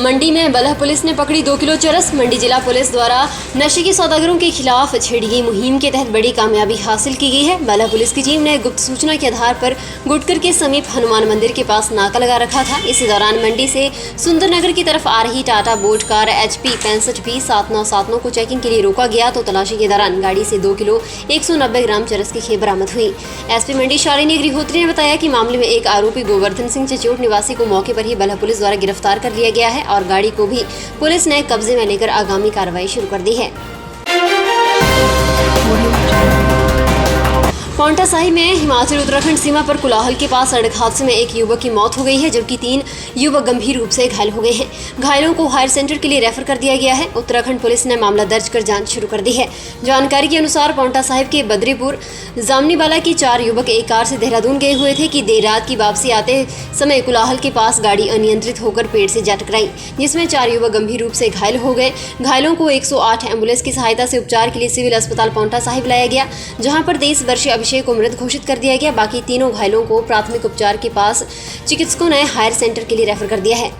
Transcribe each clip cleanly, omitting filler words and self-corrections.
मंडी में बलह पुलिस ने पकड़ी 2 किलो चरस। मंडी जिला पुलिस द्वारा नशे के सौदागरों के खिलाफ छेड़ी गई मुहिम के तहत बड़ी कामयाबी हासिल की गई है। बलह पुलिस की टीम ने गुप्त सूचना के आधार पर गुटकर के समीप हनुमान मंदिर के पास नाका लगा रखा था। इसी दौरान मंडी से सुंदरनगर की तरफ आ रही Tata boat car HP 65B7979 को चेकिंग के लिए रोका गया तो तलाशी के दौरान गाड़ी से 2 किलो 190 ग्राम चरस की खेप बरामद हुई। SP मंडी शालिनी अग्निहोत्री ने बताया कि मामले में एक आरोपी गोवर्धन सिंह चचोट निवासी को मौके पर ही बलह पुलिस द्वारा गिरफ्तार कर लिया गया है और गाड़ी को भी पुलिस ने कब्जे में लेकर आगामी कार्रवाई शुरू कर दी है। पांवटा साहिब में हिमाचल उत्तराखंड सीमा पर कुलाहल के पास सड़क हादसे में एक युवक की मौत हो गई है जबकि 3 युवक गंभीर रूप से घायल हो गए हैं। घायलों को हायर सेंटर के लिए रेफर कर दिया गया है। उत्तराखंड पुलिस ने मामला दर्ज कर जांच शुरू कर दी है। जानकारी के अनुसार पांवटा साहिब के बद्रीपुर जामनीवाला के 4 युवक एक कार से देहरादून गए हुए थे कि देर रात की वापसी आते समय कुलाहल के पास गाड़ी अनियंत्रित होकर पेड़ से जा टकराई जिसमें 4 युवक गंभीर रूप से घायल हो गए। घायलों को 108 एम्बुलेंस की सहायता से उपचार के लिए सिविल अस्पताल पांवटा साहिब लाया गया जहां पर 23 वर्षीय अभिषेक को मृत घोषित कर दिया गया। बाकी तीनों घायलों को प्राथमिक उपचार के पास चिकित्सकों ने हायर सेंटर के लिए रेफर कर दिया है।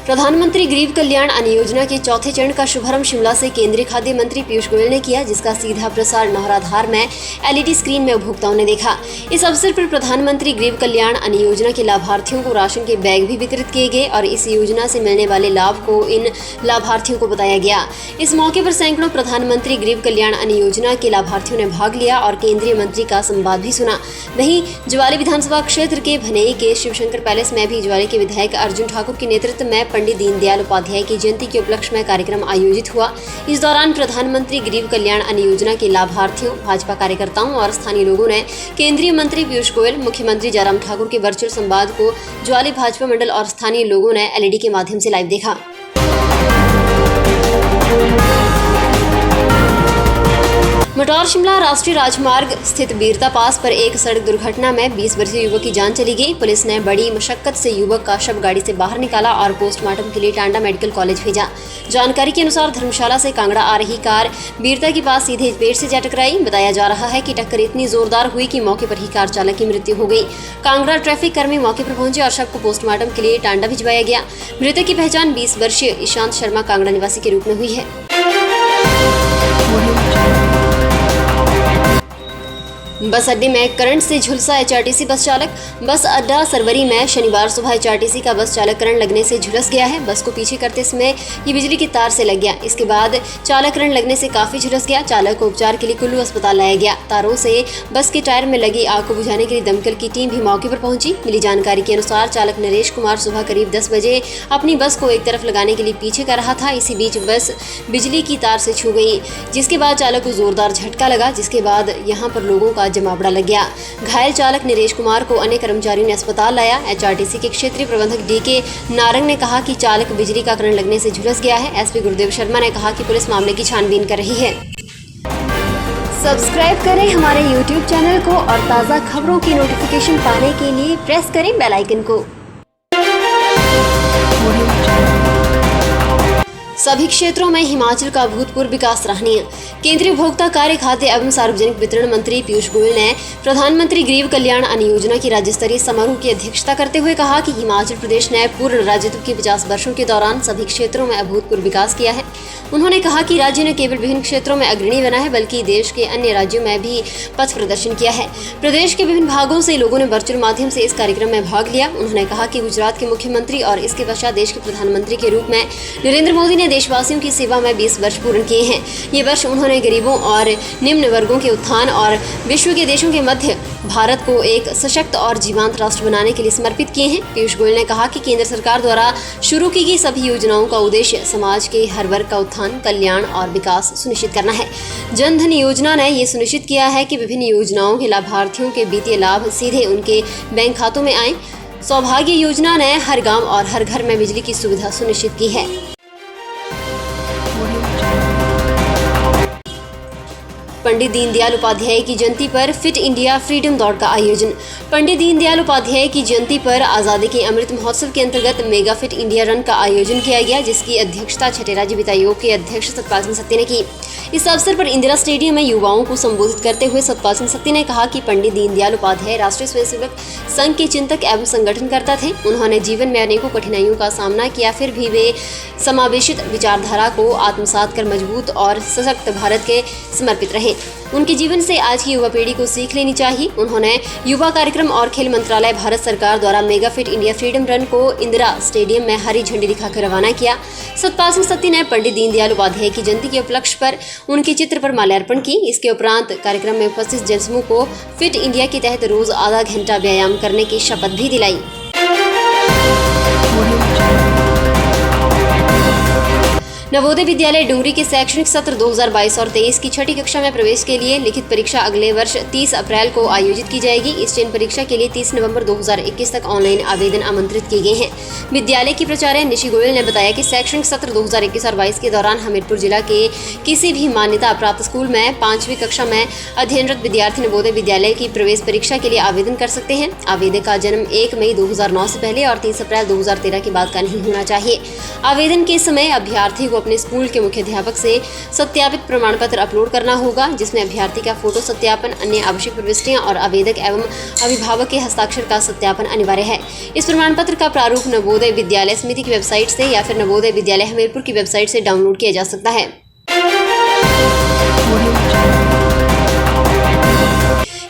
प्रधानमंत्री गरीब कल्याण अन्न योजना के चौथे चरण का शुभारंभ शिमला से केंद्रीय खाद्य मंत्री पीयूष गोयल ने किया जिसका सीधा प्रसार नौराधार में LED स्क्रीन में उपभोक्ताओं ने देखा। इस अवसर पर प्रधानमंत्री गरीब कल्याण अन्न योजना के लाभार्थियों को राशन के बैग भी वितरित किए गए और इस योजना से मिलने वाले लाभ को इन लाभार्थियों को बताया गया। इस मौके पर सैकड़ों प्रधानमंत्री गरीब कल्याण अन्न योजना के लाभार्थियों ने भाग लिया और केंद्रीय मंत्री का संवाद भी सुना। वहीं ज्वाली विधानसभा क्षेत्र के भनेई के शिवशंकर पैलेस में भी ज्वाली के विधायक अर्जुन ठाकुर के नेतृत्व में पंडित दीनदयाल उपाध्याय की जयंती के उपलक्ष्य में कार्यक्रम आयोजित हुआ। इस दौरान प्रधानमंत्री गरीब कल्याण अन्न योजना के लाभार्थियों, भाजपा कार्यकर्ताओं और स्थानीय लोगों ने केंद्रीय मंत्री पीयूष गोयल, मुख्यमंत्री जयराम ठाकुर के वर्चुअल संवाद को ज्वाली भाजपा मंडल और स्थानीय लोगों ने LED के माध्यम से लाइव देखा। मटौर शिमला राष्ट्रीय राजमार्ग स्थित बीरता पास पर एक सड़क दुर्घटना में 20 वर्षीय युवक की जान चली गई। पुलिस ने बड़ी मशक्कत से युवक का शव गाड़ी से बाहर निकाला और पोस्टमार्टम के लिए टांडा मेडिकल कॉलेज भेजा। जानकारी के अनुसार धर्मशाला से कांगड़ा आ रही कार बीरता के पास सीधे पेड़ से जा टकराई। बताया जा रहा है कि टक्कर इतनी जोरदार हुई कि मौके पर ही कार चालक की मृत्यु हो गई। कांगड़ा ट्रैफिक कर्मी मौके पर पहुंचे और शव को पोस्टमार्टम के लिए टांडा भिजवाया गया। मृतक की पहचान 20 वर्षीय ईशांत शर्मा कांगड़ा निवासी के रूप में हुई है। बस अड्डे में करंट से झुलसा HRTC बस चालक। बस अड्डा सरवरी में शनिवार सुबह HRTC का बस चालक करंट लगने से झुलस गया है। बस को पीछे करते समय ये बिजली की तार से लग गया। इसके बाद चालक करंट लगने से काफी झुलस गया। चालक को उपचार के लिए कुल्लू अस्पताल लाया गया। तारों से बस के टायर में लगी आग को बुझाने के लिए दमकल की टीम भी मौके पर पहुंची। मिली जानकारी के अनुसार चालक नरेश कुमार सुबह करीब 10 बजे अपनी बस को एक तरफ लगाने के लिए पीछे कर रहा था। इसी बीच बस बिजली की तार से छू गई जिसके बाद चालक को जोरदार झटका लगा जिसके बाद यहाँ पर लोगों का जमावड़ा लग गया। घायल चालक नरेश कुमार को अन्य कर्मचारियों ने अस्पताल लाया। HRTC के क्षेत्रीय प्रबंधक DK नारंग ने कहा कि चालक बिजली का करंट लगने से झुलस गया है। SP गुरुदेव शर्मा ने कहा कि पुलिस मामले की छानबीन कर रही है। सब्सक्राइब करें हमारे YouTube चैनल को और ताज़ा खबरों की नोटिफिकेशन पाने के लिए प्रेस करें बेल आइकन को। सभी क्षेत्रों में हिमाचल का अभूतपूर्व विकास सराहनीय। केंद्रीय उपभोक्ता कार्य, खाद्य एवं सार्वजनिक वितरण मंत्री पीयूष गोयल ने प्रधानमंत्री गरीब कल्याण अन्न योजना की राज्य स्तरीय समारोह की अध्यक्षता करते हुए कहा कि हिमाचल प्रदेश ने पूर्ण राज्यत्व के 50 वर्षों के दौरान सभी क्षेत्रों में अभूतपूर्व विकास किया है। उन्होंने कहा कि राज्य ने केवल विभिन्न क्षेत्रों में अग्रणी बना है बल्कि देश के अन्य राज्यों में भी पथ प्रदर्शन किया है। प्रदेश के विभिन्न भागों से लोगों ने वर्चुअल माध्यम से इस कार्यक्रम में भाग लिया। उन्होंने कहा कि गुजरात के मुख्यमंत्री और इसके पश्चात देश के प्रधानमंत्री के रूप में नरेंद्र मोदी ने देशवासियों की सेवा में 20 वर्ष पूर्ण किए हैं। ये वर्ष उन्होंने गरीबों और निम्न वर्गों के उत्थान और विश्व के देशों के मध्य भारत को एक सशक्त और जीवंत राष्ट्र बनाने के लिए समर्पित किए हैं। पीयूष गोयल ने कहा कि केंद्र सरकार द्वारा शुरू की गई सभी योजनाओं का उद्देश्य समाज के हर वर्ग का उत्थान, कल्याण और विकास सुनिश्चित करना है। जन धन योजना ने ये सुनिश्चित किया है कि विभिन्न योजनाओं के लाभार्थियों के वित्तीय लाभ सीधे उनके बैंक खातों में आए। सौभाग्य योजना ने हर गाँव और हर घर में बिजली की सुविधा सुनिश्चित की है। पंडित दीनदयाल उपाध्याय की जयंती पर फिट इंडिया फ्रीडम दौड़ का आयोजन। पंडित दीनदयाल उपाध्याय की जयंती पर आजादी के अमृत महोत्सव के अंतर्गत मेगा फिट इंडिया रन का आयोजन किया गया, जिसकी अध्यक्षता छठे राज्य वित्त आयोग के अध्यक्ष सतपाल सिंह सत्ती ने की। इस अवसर पर इंदिरा स्टेडियम में युवाओं को संबोधित करते हुए सतपाल सिंह सत्ती ने कहा कि पंडित दीनदयाल उपाध्याय राष्ट्रीय स्वयंसेवक संघ के चिंतक एवं संगठनकर्ता थे। उन्होंने जीवन में अनेकों कठिनाइयों का सामना किया, फिर भी वे समावेशित विचारधारा को आत्मसात कर मजबूत और सशक्त भारत के समर्पित रहे। उनके जीवन से आज की युवा पीढ़ी को सीख लेनी चाहिए। उन्होंने युवा कार्यक्रम और खेल मंत्रालय भारत सरकार द्वारा mega fit India freedom run को इंदिरा स्टेडियम में हरी झंडी दिखाकर रवाना किया। सतपाल सिंह सत्ती ने पंडित दीनदयाल उपाध्याय की जयंती के उपलक्ष्य पर उनके चित्र पर माल्यार्पण की। इसके उपरांत कार्यक्रम में उपस्थित जनसमूह को फिट इंडिया के तहत रोज आधा घंटा व्यायाम करने की शपथ भी दिलाई। नवोदय विद्यालय डुंगरी के शैक्षणिक सत्र 2022 और 23 की छठी कक्षा में प्रवेश के लिए लिखित परीक्षा अगले वर्ष 30 अप्रैल को आयोजित की जाएगी। इस चयन परीक्षा के लिए 30 नवंबर 2021 तक ऑनलाइन आवेदन आमंत्रित किए गए हैं। विद्यालय की प्राचार्य निशि गोयल ने बताया कि शैक्षणिक सत्र 2021 और 22 के दौरान हमीरपुर जिला के किसी भी मान्यता प्राप्त स्कूल में 5वीं कक्षा में अध्ययनरत विद्यार्थी नवोदय विद्यालय की प्रवेश परीक्षा के लिए आवेदन कर सकते हैं। आवेदक का जन्म 1 मई 2009 से पहले और 30 अप्रैल 2013 के बाद का नहीं होना चाहिए। आवेदन के समय अभ्यर्थी को अपने स्कूल के मुख्याध्यापक से सत्यापित प्रमाण पत्र अपलोड करना होगा, जिसमें अभ्यर्थी का फोटो सत्यापन, अन्य आवश्यक प्रविष्टियां और आवेदक एवं अभिभावक के हस्ताक्षर का सत्यापन अनिवार्य है। इस प्रमाण पत्र का प्रारूप नवोदय विद्यालय समिति की वेबसाइट से या फिर नवोदय विद्यालय हमीरपुर की वेबसाइट से डाउनलोड किया जा सकता है।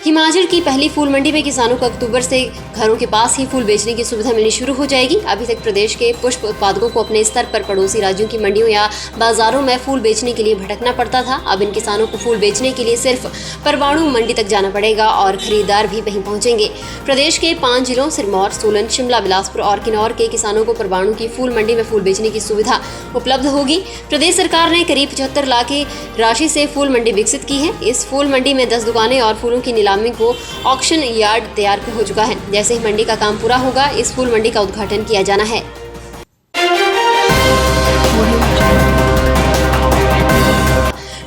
हिमाचल की पहली फूल मंडी में किसानों को अक्टूबर से घरों के पास ही फूल बेचने की सुविधा मिलनी शुरू हो जाएगी। अभी तक प्रदेश के पुष्प उत्पादकों को अपने स्तर पर पड़ोसी राज्यों की मंडियों या बाजारों में फूल बेचने के लिए भटकना पड़ता था। अब इन किसानों को फूल बेचने के लिए सिर्फ परवाणु मंडी तक जाना पड़ेगा और खरीदार भी वहीं पहुंचेंगे। प्रदेश के 5 जिलों सिरमौर, सोलन, शिमला, बिलासपुर और किन्नौर के किसानों को परवाणु की फूल मंडी में फूल बेचने की सुविधा उपलब्ध होगी। प्रदेश सरकार ने करीब 75 लाख की राशि से फूल मंडी विकसित की है। इस फूल मंडी में 10 दुकानें और फूलों की नीलामी को ऑक्शन यार्ड तैयार हो चुका है। जैसे ही मंडी का काम पूरा होगा, इस फूल मंडी का उद्घाटन किया जाना है।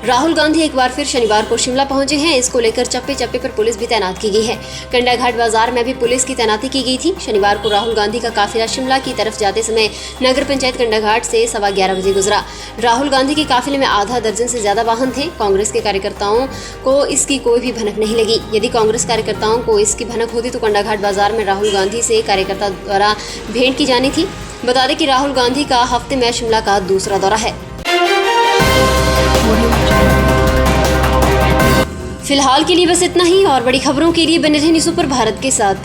राहुल गांधी एक बार फिर शनिवार को शिमला पहुंचे हैं। इसको लेकर चप्पे चप्पे पर पुलिस भी तैनात की गई है। कंडाघाट बाजार में भी पुलिस की तैनाती की गई थी। शनिवार को राहुल गांधी का काफिला शिमला की तरफ जाते समय नगर पंचायत कंडाघाट से 11:15 बजे गुजरा। राहुल गांधी के काफिले में आधा दर्जन से ज्यादा वाहन थे। कांग्रेस के कार्यकर्ताओं को इसकी कोई भी भनक नहीं लगी। यदि कांग्रेस कार्यकर्ताओं को इसकी भनक होती तो कंडाघाट बाजार में राहुल गांधी से कार्यकर्ता द्वारा भेंट की जानी थी। बता दें कि राहुल गांधी का हफ्ते में शिमला का दूसरा दौरा है। फिलहाल के लिए बस इतना ही और बड़ी खबरों के लिए बने रहें न्यूज़ सुपर भारत के साथ।